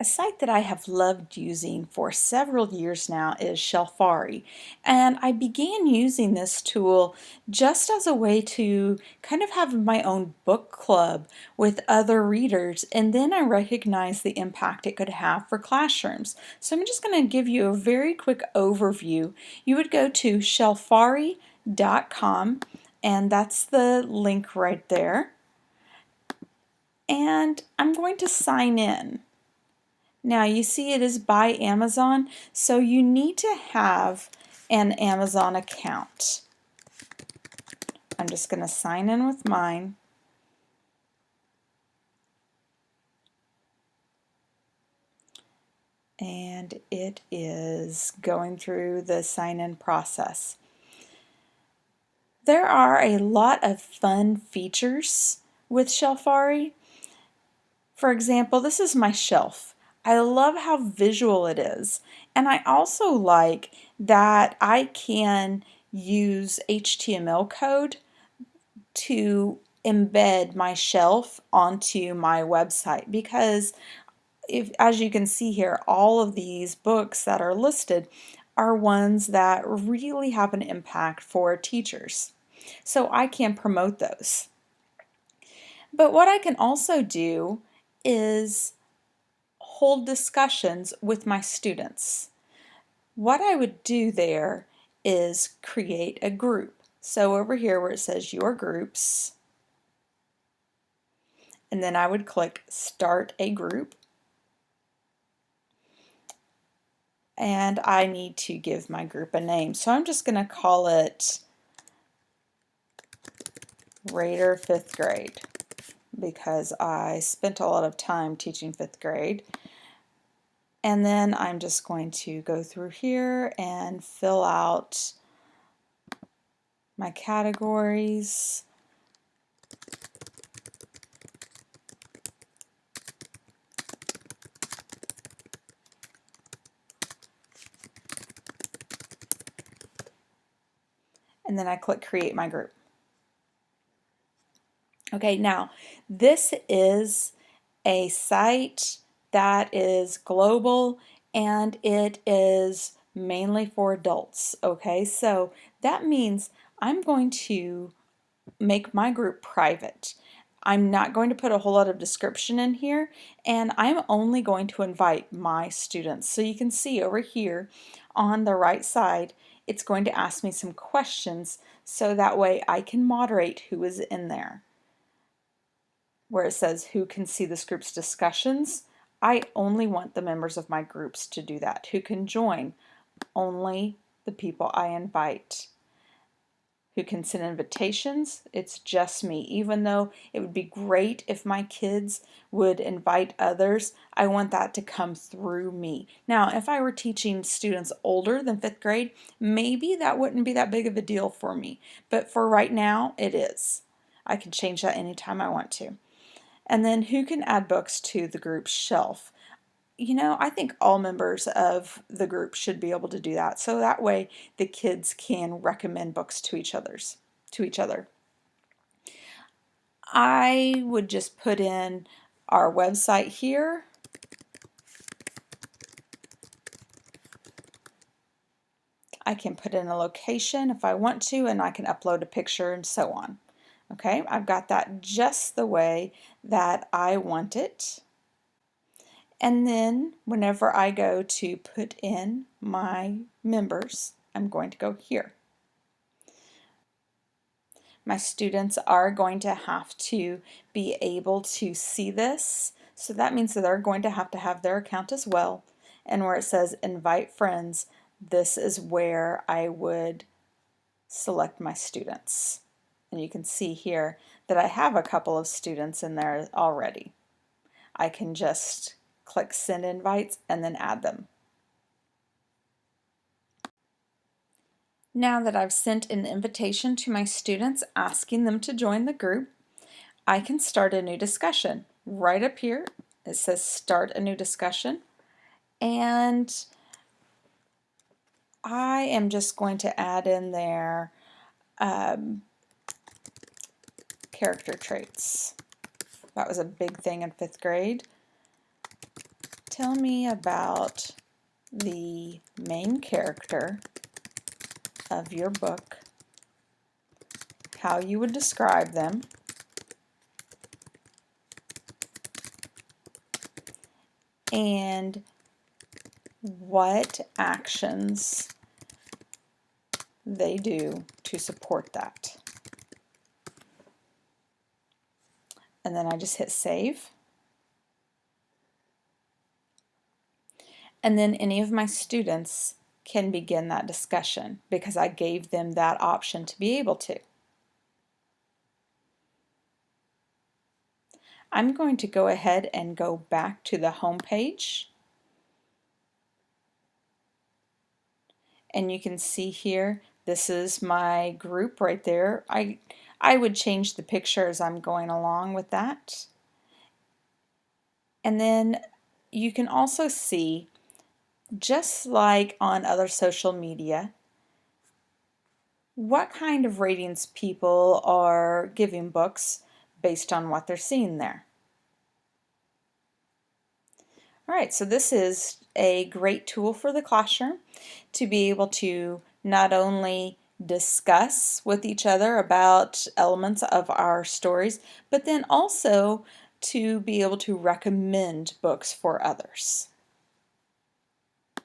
A site that I have loved using for several years now is Shelfari, and I began using this tool just as a way to kind of have my own book club with other readers, and then I recognized the impact it could have for classrooms. So I'm just going to give you a very quick overview. You would go to shelfari.com, and that's the link right there, and I'm going to sign in. Now you see it is by Amazon, so you need to have an Amazon account. I'm just going to sign in with mine. And it is going through the sign-in process. There are a lot of fun features with Shelfari. For example, this is my shelf. I love how visual it is, and I also like that I can use HTML code to embed my shelf onto my website, because as you can see here, all of these books that are listed are ones that really have an impact for teachers. So I can promote those. But what I can also do is hold discussions with my students. What I would do there is create a group. So over here where it says your groups, and then I would click start a group, and I need to give my group a name. So I'm just going to call it Rader 5th grade, because I spent a lot of time teaching 5th grade. And then I'm just going to go through here and fill out my categories. And then I click create my group. Okay, now this is a site that is global, and it is mainly for adults. Okay, so that means I'm going to make my group private. I'm not going to put a whole lot of description in here, and I'm only going to invite my students. So you can see over here on the right side, it's going to ask me some questions, so that way I can moderate who is in there. Where it says who can see this group's discussions, I only want the members of my groups to do that. Who can join? Only the people I invite. Who can send invitations? It's just me. Even though it would be great if my kids would invite others, I want that to come through me. Now, if I were teaching students older than 5th grade, maybe that wouldn't be that big of a deal for me. But for right now, it is. I can change that anytime I want to. And then who can add books to the group shelf? You know, I think all members of the group should be able to do that. So that way the kids can recommend books to each other. I would just put in our website here. I can put in a location if I want to, and I can upload a picture and so on. Okay, I've got that just the way that I want it. And then whenever I go to put in my members, I'm going to go here. My students are going to have to be able to see this, so that means that they're going to have their account as well. And where it says invite friends, this is where I would select my students. And you can see here that I have a couple of students in there already. I can just click send invites and then add them. Now that I've sent an invitation to my students asking them to join the group, I can start a new discussion. Right up here it says start a new discussion, and I am just going to add in there character traits. That was a big thing in 5th grade. tell me about the main character of your book, how you would describe them, and what actions they do to support that. And then I just hit save. And then any of my students can begin that discussion because I gave them that option to be able to. I'm going to go ahead and go back to the home page. And you can see here, this is my group right there. I would change the picture as I'm going along with that. And then you can also see, just like on other social media, what kind of ratings people are giving books based on what they're seeing there. All right, so this is a great tool for the classroom to be able to not only discuss with each other about elements of our stories, but then also to be able to recommend books for others.